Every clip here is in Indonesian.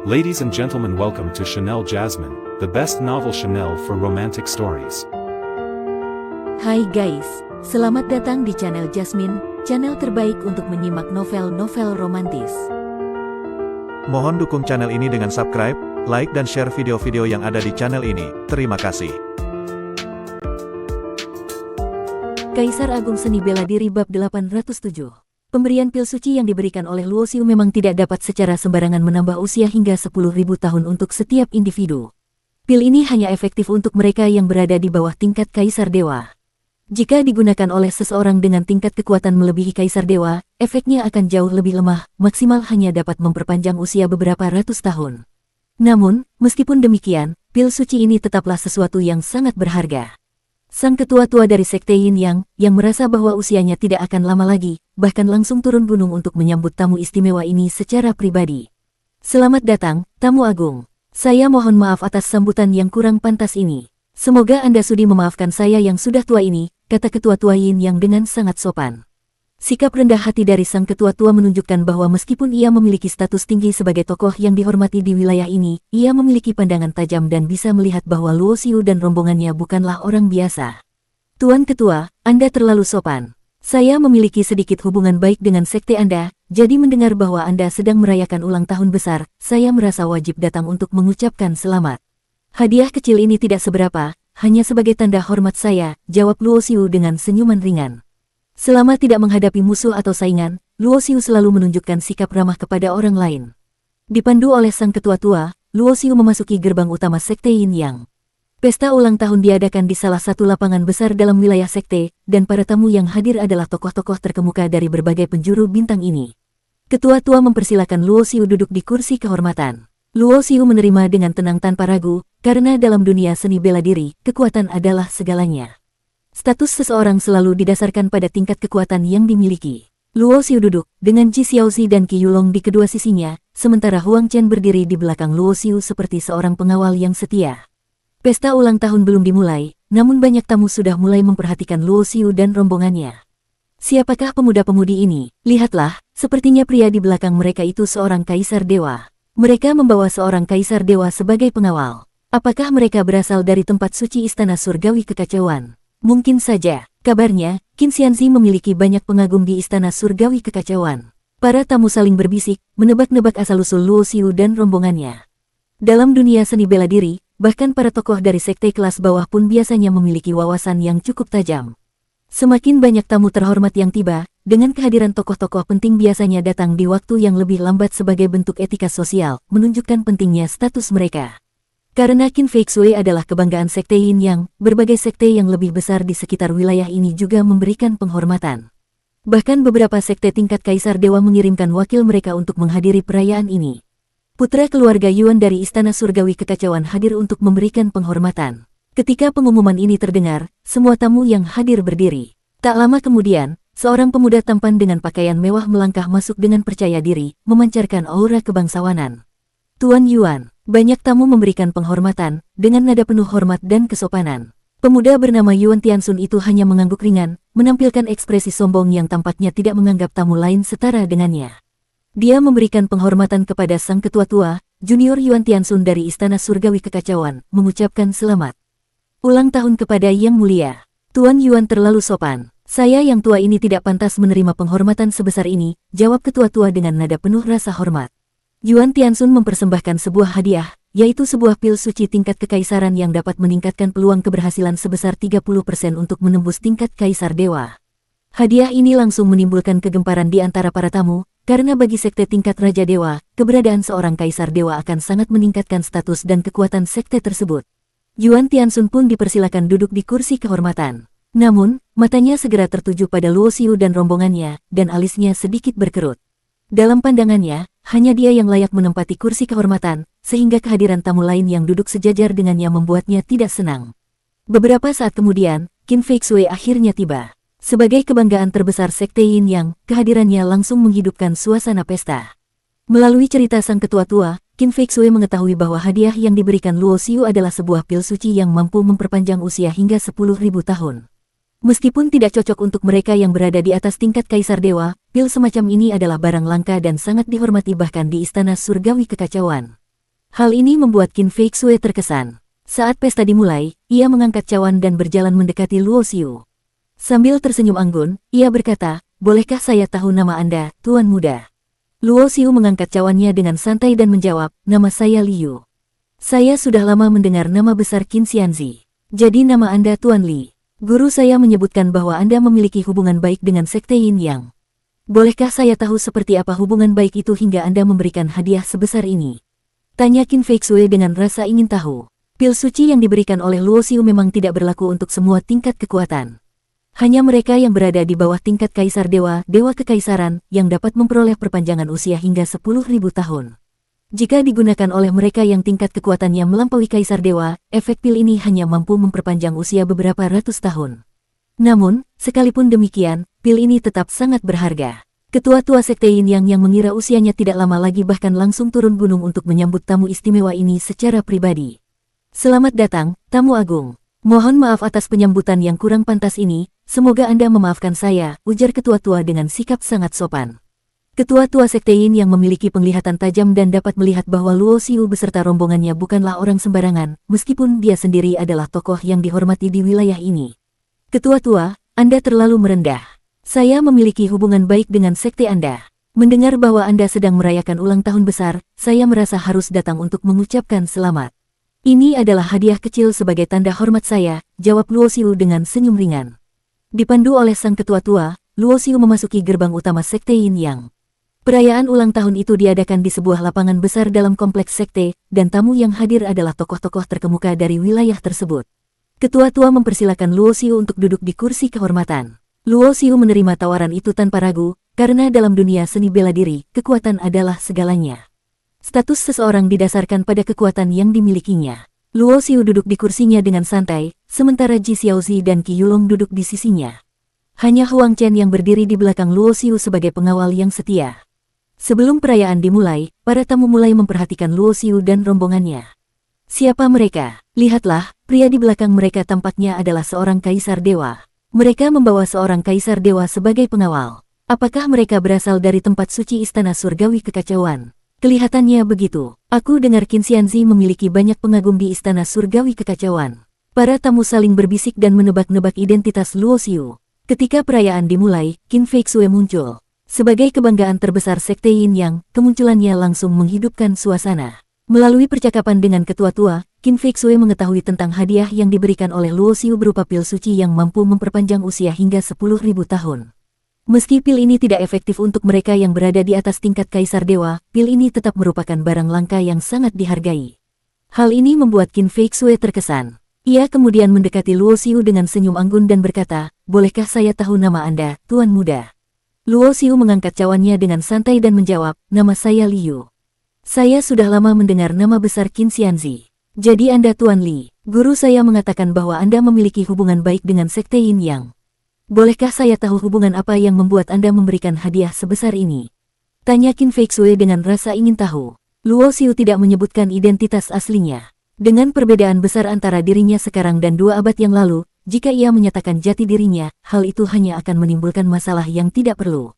Ladies and gentlemen, welcome to Chanel Jasmine, the best novel Chanel for romantic stories. Hai guys, selamat datang di channel Jasmine, channel terbaik untuk menyimak novel-novel romantis. Mohon dukung channel ini dengan subscribe, like dan share video-video yang ada di channel ini. Terima kasih. Kaisar Agung Seni Bela Diri Bab 807. Pemberian pil suci yang diberikan oleh Luo Xiu memang tidak dapat secara sembarangan menambah usia hingga 10.000 tahun untuk setiap individu. Pil ini hanya efektif untuk mereka yang berada di bawah tingkat Kaisar Dewa. Jika digunakan oleh seseorang dengan tingkat kekuatan melebihi Kaisar Dewa, efeknya akan jauh lebih lemah, maksimal hanya dapat memperpanjang usia beberapa ratus tahun. Namun, meskipun demikian, pil suci ini tetaplah sesuatu yang sangat berharga. Sang ketua-tua dari Sekte Yin Yang, yang merasa bahwa usianya tidak akan lama lagi, bahkan langsung turun gunung untuk menyambut tamu istimewa ini secara pribadi. Selamat datang, tamu agung. Saya mohon maaf atas sambutan yang kurang pantas ini. Semoga Anda sudi memaafkan saya yang sudah tua ini, kata ketua-tua Yin Yang dengan sangat sopan. Sikap rendah hati dari sang ketua-tua menunjukkan bahwa meskipun ia memiliki status tinggi sebagai tokoh yang dihormati di wilayah ini, ia memiliki pandangan tajam dan bisa melihat bahwa Luo Xiu dan rombongannya bukanlah orang biasa. Tuan Ketua, Anda terlalu sopan. Saya memiliki sedikit hubungan baik dengan sekte Anda, jadi mendengar bahwa Anda sedang merayakan ulang tahun besar, saya merasa wajib datang untuk mengucapkan selamat. Hadiah kecil ini tidak seberapa, hanya sebagai tanda hormat saya, jawab Luo Xiu dengan senyuman ringan. Selama tidak menghadapi musuh atau saingan, Luo Xiu selalu menunjukkan sikap ramah kepada orang lain. Dipandu oleh sang ketua tua, Luo Xiu memasuki gerbang utama Sekte Yin Yang. Pesta ulang tahun diadakan di salah satu lapangan besar dalam wilayah sekte, dan para tamu yang hadir adalah tokoh-tokoh terkemuka dari berbagai penjuru bintang ini. Ketua tua mempersilakan Luo Xiu duduk di kursi kehormatan. Luo Xiu menerima dengan tenang tanpa ragu, karena dalam dunia seni bela diri, kekuatan adalah segalanya. Status seseorang selalu didasarkan pada tingkat kekuatan yang dimiliki. Luo Xiu duduk, dengan Ji Xiaozi dan Qi Yulong di kedua sisinya, sementara Huang Chen berdiri di belakang Luo Xiu seperti seorang pengawal yang setia. Pesta ulang tahun belum dimulai, namun banyak tamu sudah mulai memperhatikan Luo Xiu dan rombongannya. Siapakah pemuda-pemudi ini? Lihatlah, sepertinya pria di belakang mereka itu seorang Kaisar Dewa. Mereka membawa seorang Kaisar Dewa sebagai pengawal. Apakah mereka berasal dari tempat suci Istana Surgawi Kekacauan? Mungkin saja, kabarnya, Qin Xianzi memiliki banyak pengagum di Istana Surgawi Kekacauan. Para tamu saling berbisik, menebak-nebak asal-usul Luo Xiu dan rombongannya. Dalam dunia seni bela diri, bahkan para tokoh dari sekte kelas bawah pun biasanya memiliki wawasan yang cukup tajam. Semakin banyak tamu terhormat yang tiba, dengan kehadiran tokoh-tokoh penting biasanya datang di waktu yang lebih lambat sebagai bentuk etika sosial, menunjukkan pentingnya status mereka. Karena Qin Feixue adalah kebanggaan Sekte Yin Yang, berbagai sekte yang lebih besar di sekitar wilayah ini juga memberikan penghormatan. Bahkan beberapa sekte tingkat Kaisar Dewa mengirimkan wakil mereka untuk menghadiri perayaan ini. Putra keluarga Yuan dari Istana Surgawi Kekacauan hadir untuk memberikan penghormatan. Ketika pengumuman ini terdengar, semua tamu yang hadir berdiri. Tak lama kemudian, seorang pemuda tampan dengan pakaian mewah melangkah masuk dengan percaya diri, memancarkan aura kebangsawanan. Tuan Yuan. Banyak tamu memberikan penghormatan, dengan nada penuh hormat dan kesopanan. Pemuda bernama Yuan Tianxun itu hanya mengangguk ringan, menampilkan ekspresi sombong yang tampaknya tidak menganggap tamu lain setara dengannya. Dia memberikan penghormatan kepada sang ketua tua, Junior Yuan Tianxun dari Istana Surgawi Kekacauan, mengucapkan selamat ulang tahun kepada Yang Mulia. Tuan Yuan terlalu sopan. Saya yang tua ini tidak pantas menerima penghormatan sebesar ini, jawab ketua tua dengan nada penuh rasa hormat. Yuan Tianxun mempersembahkan sebuah hadiah, yaitu sebuah pil suci tingkat kekaisaran yang dapat meningkatkan peluang keberhasilan sebesar 30% untuk menembus tingkat Kaisar Dewa. Hadiah ini langsung menimbulkan kegemparan di antara para tamu, karena bagi sekte tingkat Raja Dewa, keberadaan seorang Kaisar Dewa akan sangat meningkatkan status dan kekuatan sekte tersebut. Yuan Tianxun pun dipersilakan duduk di kursi kehormatan. Namun, matanya segera tertuju pada Luo Xiu dan rombongannya, dan alisnya sedikit berkerut. Dalam pandangannya, hanya dia yang layak menempati kursi kehormatan, sehingga kehadiran tamu lain yang duduk sejajar dengannya membuatnya tidak senang. Beberapa saat kemudian, Qin Feixue akhirnya tiba. Sebagai kebanggaan terbesar Sekte Yin Yang, kehadirannya langsung menghidupkan suasana pesta. Melalui cerita sang ketua tua, Qin Feixue mengetahui bahwa hadiah yang diberikan Luo Xiu adalah sebuah pil suci yang mampu memperpanjang usia hingga 10.000 tahun. Meskipun tidak cocok untuk mereka yang berada di atas tingkat Kaisar Dewa, pil semacam ini adalah barang langka dan sangat dihormati bahkan di Istana Surgawi Kekacauan. Hal ini membuat Qin Fei Xue terkesan. Saat pesta dimulai, ia mengangkat cawan dan berjalan mendekati Luo Xiu. Sambil tersenyum anggun, ia berkata, "Bolehkah saya tahu nama Anda, Tuan Muda?" Luo Xiu mengangkat cawannya dengan santai dan menjawab, "Nama saya Liu. Saya sudah lama mendengar nama besar Qin Xianzi. Jadi nama Anda Tuan Li. Guru saya menyebutkan bahwa Anda memiliki hubungan baik dengan Sekte Yin Yang. Bolehkah saya tahu seperti apa hubungan baik itu hingga Anda memberikan hadiah sebesar ini?" Tanya Qin Fei Xue dengan rasa ingin tahu. Pil suci yang diberikan oleh Luo Xiu memang tidak berlaku untuk semua tingkat kekuatan. Hanya mereka yang berada di bawah tingkat Kaisar Dewa, Dewa Kekaisaran, yang dapat memperoleh perpanjangan usia hingga 10.000 tahun. Jika digunakan oleh mereka yang tingkat kekuatannya melampaui Kaisar Dewa, efek pil ini hanya mampu memperpanjang usia beberapa ratus tahun. Namun, sekalipun demikian, pil ini tetap sangat berharga. Ketua-tua Sekte Yin Yang mengira usianya tidak lama lagi bahkan langsung turun gunung untuk menyambut tamu istimewa ini secara pribadi. "Selamat datang, tamu agung. Mohon maaf atas penyambutan yang kurang pantas ini, semoga Anda memaafkan saya," ujar ketua-tua dengan sikap sangat sopan. Ketua-tua Sekte Yin yang memiliki penglihatan tajam dan dapat melihat bahwa Luo Xiu beserta rombongannya bukanlah orang sembarangan, meskipun dia sendiri adalah tokoh yang dihormati di wilayah ini. "Ketua-tua, Anda terlalu merendah. Saya memiliki hubungan baik dengan sekte Anda. Mendengar bahwa Anda sedang merayakan ulang tahun besar, saya merasa harus datang untuk mengucapkan selamat. Ini adalah hadiah kecil sebagai tanda hormat saya," jawab Luo Xiu dengan senyum ringan. Dipandu oleh sang ketua tua, Luo Xiu memasuki gerbang utama Sekte Yin Yang. Perayaan ulang tahun itu diadakan di sebuah lapangan besar dalam kompleks sekte, dan tamu yang hadir adalah tokoh-tokoh terkemuka dari wilayah tersebut. Ketua tua mempersilakan Luo Xiu untuk duduk di kursi kehormatan. Luo Xiu menerima tawaran itu tanpa ragu, karena dalam dunia seni bela diri, kekuatan adalah segalanya. Status seseorang didasarkan pada kekuatan yang dimilikinya. Luo Xiu duduk di kursinya dengan santai, sementara Ji Xiaozi dan Qi Yulong duduk di sisinya. Hanya Huang Chen yang berdiri di belakang Luo Xiu sebagai pengawal yang setia. Sebelum perayaan dimulai, para tamu mulai memperhatikan Luo Xiu dan rombongannya. Siapa mereka? Lihatlah, pria di belakang mereka tampaknya adalah seorang kaisar dewa. Mereka membawa seorang kaisar dewa sebagai pengawal. Apakah mereka berasal dari tempat suci Istana Surgawi Kekacauan? Kelihatannya begitu. Aku dengar Qin Xianzi memiliki banyak pengagum di Istana Surgawi Kekacauan. Para tamu saling berbisik dan menebak-nebak identitas Luo Xiu. Ketika perayaan dimulai, Qin Fei Xue muncul. Sebagai kebanggaan terbesar Sekte Yin Yang, kemunculannya langsung menghidupkan suasana. Melalui percakapan dengan ketua tua, Qin Fei Xue mengetahui tentang hadiah yang diberikan oleh Luo Xiu berupa pil suci yang mampu memperpanjang usia hingga 10.000 tahun. Meski pil ini tidak efektif untuk mereka yang berada di atas tingkat Kaisar Dewa, pil ini tetap merupakan barang langka yang sangat dihargai. Hal ini membuat Qin Fei Xue terkesan. Ia kemudian mendekati Luo Xiu dengan senyum anggun dan berkata, "Bolehkah saya tahu nama Anda, Tuan Muda?" Luo Xiu mengangkat cawannya dengan santai dan menjawab, "Nama saya Liu. Saya sudah lama mendengar nama besar Qin Xianzi. Jadi Anda Tuan Li. Guru saya mengatakan bahwa Anda memiliki hubungan baik dengan Sekte Yin Yang. Bolehkah saya tahu hubungan apa yang membuat Anda memberikan hadiah sebesar ini?" Tanya Qin Fei Xue dengan rasa ingin tahu. Luo Xiu tidak menyebutkan identitas aslinya. Dengan perbedaan besar antara dirinya sekarang dan 2 abad yang lalu, jika ia menyatakan jati dirinya, hal itu hanya akan menimbulkan masalah yang tidak perlu.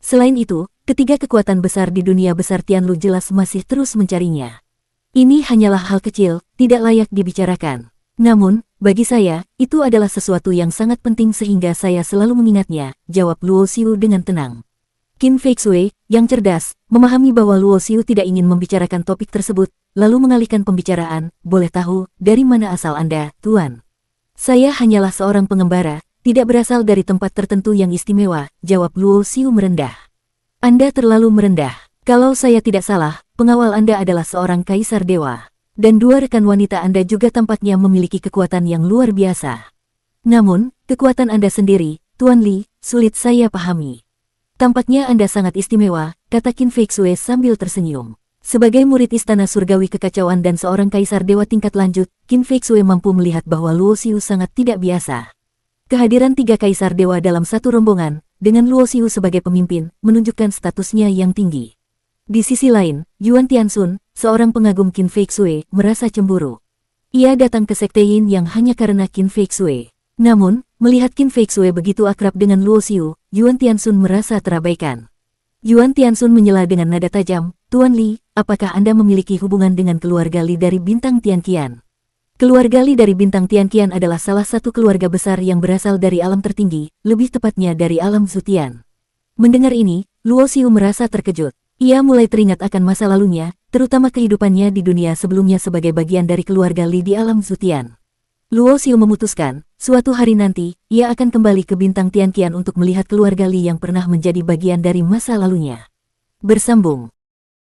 Selain itu, ketiga kekuatan besar di dunia besar Tianlu jelas masih terus mencarinya. Ini hanyalah hal kecil, tidak layak dibicarakan. Namun, bagi saya, itu adalah sesuatu yang sangat penting sehingga saya selalu mengingatnya, jawab Luo Xiu dengan tenang. Qin Fei Xue, yang cerdas, memahami bahwa Luo Xiu tidak ingin membicarakan topik tersebut, lalu mengalihkan pembicaraan, "Boleh tahu, dari mana asal Anda, Tuan?" "Saya hanyalah seorang pengembara, tidak berasal dari tempat tertentu yang istimewa," jawab Luo Xiu merendah. "Anda terlalu merendah. Kalau saya tidak salah, pengawal Anda adalah seorang kaisar dewa. Dan 2 rekan wanita Anda juga tampaknya memiliki kekuatan yang luar biasa. Namun, kekuatan Anda sendiri, Tuan Li, sulit saya pahami." "Tampaknya Anda sangat istimewa," kata Qin Fei Xue sambil tersenyum. Sebagai murid Istana Surgawi Kekacauan dan seorang kaisar dewa tingkat lanjut, Qin Fei Xue mampu melihat bahwa Luo Xiu sangat tidak biasa. Kehadiran 3 kaisar dewa dalam satu rombongan, dengan Luo Xiu sebagai pemimpin, menunjukkan statusnya yang tinggi. Di sisi lain, Yuan Tianxun, seorang pengagum Qin Fei Xue, merasa cemburu. Ia datang ke Sekte Yin Yang hanya karena Qin Fei Xue. Namun, melihat Qin Fei Xue begitu akrab dengan Luo Xiu, Yuan Tianxun merasa terabaikan. Yuan Tianxun menyela dengan nada tajam, "Tuan Li, apakah Anda memiliki hubungan dengan keluarga Li dari Bintang Tianqian? Keluarga Li dari Bintang Tianqian adalah salah satu keluarga besar yang berasal dari alam tertinggi, lebih tepatnya dari alam Zutian. Mendengar ini, Luo Xiu merasa terkejut. Ia mulai teringat akan masa lalunya, terutama kehidupannya di dunia sebelumnya sebagai bagian dari keluarga Li di alam Zutian. Luo Xiu memutuskan, suatu hari nanti, ia akan kembali ke Bintang Tianqian untuk melihat keluarga Li yang pernah menjadi bagian dari masa lalunya. Bersambung.